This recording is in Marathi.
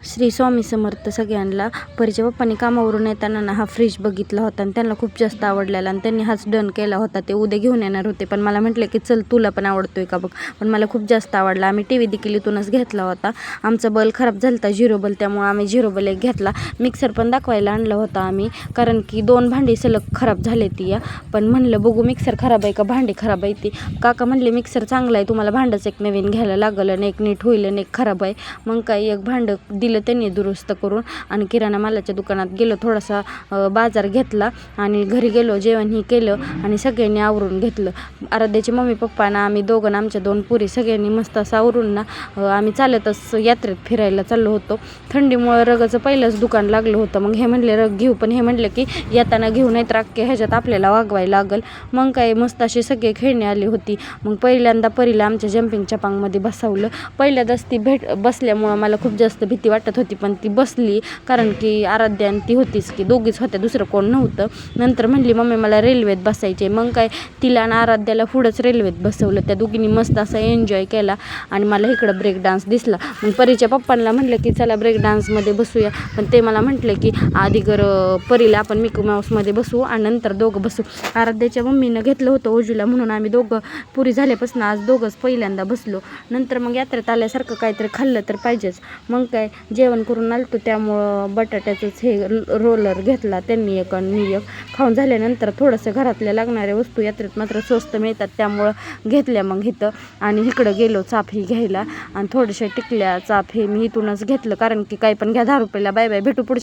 श्री स्वामी समर्थ सगळ्यांना. परीच्या पप्पांनी कामावरून येताना ना हा फ्रीज बघितला होता आणि त्यांना खूप जास्त आवडलेला आणि त्यांनी हाच डन केला होता. ते उद्या घेऊन येणार होते, पण मला म्हटले की चल तुला पण आवडतोय का बघ. पण मला खूप जास्त आवडला. आम्ही टी व्ही देखील इथूनच घेतला होता. आमचा बल खराब झाला होता, झिरो बल, त्यामुळे आम्ही झिरो बल एक घेतला. मिक्सर पण दाखवायला आणला होता आम्ही, कारण की 2 भांडी सलग खराब झाले ती या. पण म्हणलं बघू मिक्सर खराब आहे का भांडी खराब आहे ती. काका म्हणले मिक्सर चांगला आहे, तुम्हाला भांडंच एक नवीन घ्यायला लागलं आणि एक नीट होईल आणि एक खराब आहे. मग काय एक भांडं दिलं त्यांनी दुरुस्त करून आणि किराणा मालाच्या दुकानात गेलो, थोडासा बाजार घेतला आणि घरी गेलो, जेवण ही केलं आणि सगळ्यांनी आवरून घेतलं. आराध्याचे मम्मी पप्पांना, आम्ही दोघं, आमच्या 2 पुरी, सगळ्यांनी मस्त असं आवरून ना आम्ही चालतच यात्रेत फिरायला चाललो होतो. थंडीमुळे रगाचं पहिलंच दुकान लागलं होतं. मग हे म्हणले रग घेऊ, पण हे म्हणले की येताना घेऊ नाही तर अख्खे ह्याच्यात आपल्याला वागवायला लागल. मग काय मस्त अशी सगळे खेळणी आली होती. मग पहिल्यांदा परीला आमच्या जम्पिंग चपांगमध्ये बसवलं. पहिल्यांदाच ती बसल्यामुळं मला खूप जास्त भीती वाटत होती, पण ती बसली, कारण की आराध्या आणि ती होतीच की, दोघीच होत्या, दुसरं कोण नव्हतं. नंतर म्हणली मम्मी मला रेल्वेत बसायचे. मग काय तिला आणि आराध्याला पुढंच रेल्वेत बसवलं. त्या दोघींनी मस्त असं एन्जॉय केला आणि मला इकडं ब्रेक डान्स दिसला. मग परीच्या पप्पांना म्हटलं की चला ब्रेक डान्समध्ये बसूया, पण ते मला म्हटलं की आधी परीला आपण मिकी माऊसमध्ये बसू आणि नंतर दोघं बसू. आराध्याच्या मम्मीनं घेतलं होतं ओजूला, म्हणून आम्ही दोघं पुरी झाल्यापासून आज दोघंच पहिल्यांदा बसलो. नंतर मग यात्रेत आल्यासारखं काहीतरी खाल्लं तर पाहिजेच. मग काय जेवण करून आलतो, त्यामुळं बटाट्याचंच हे रोलर घेतला त्यांनी एक आणि मी एक. खाऊन झाल्यानंतर थोडंसं घरातल्या लागणाऱ्या वस्तू यात्रेत मात्र स्वस्त मिळतात, त्यामुळं घेतल्या मग इथं. आणि इकडं गेलो चाफ ही घ्यायला आणि थोड्याशा टिकल्या चाफ हे मी इथूनच घेतलं, कारण की काही पण घ्या 10 रुपयाला. बाय बाय, भेटू पुढच्या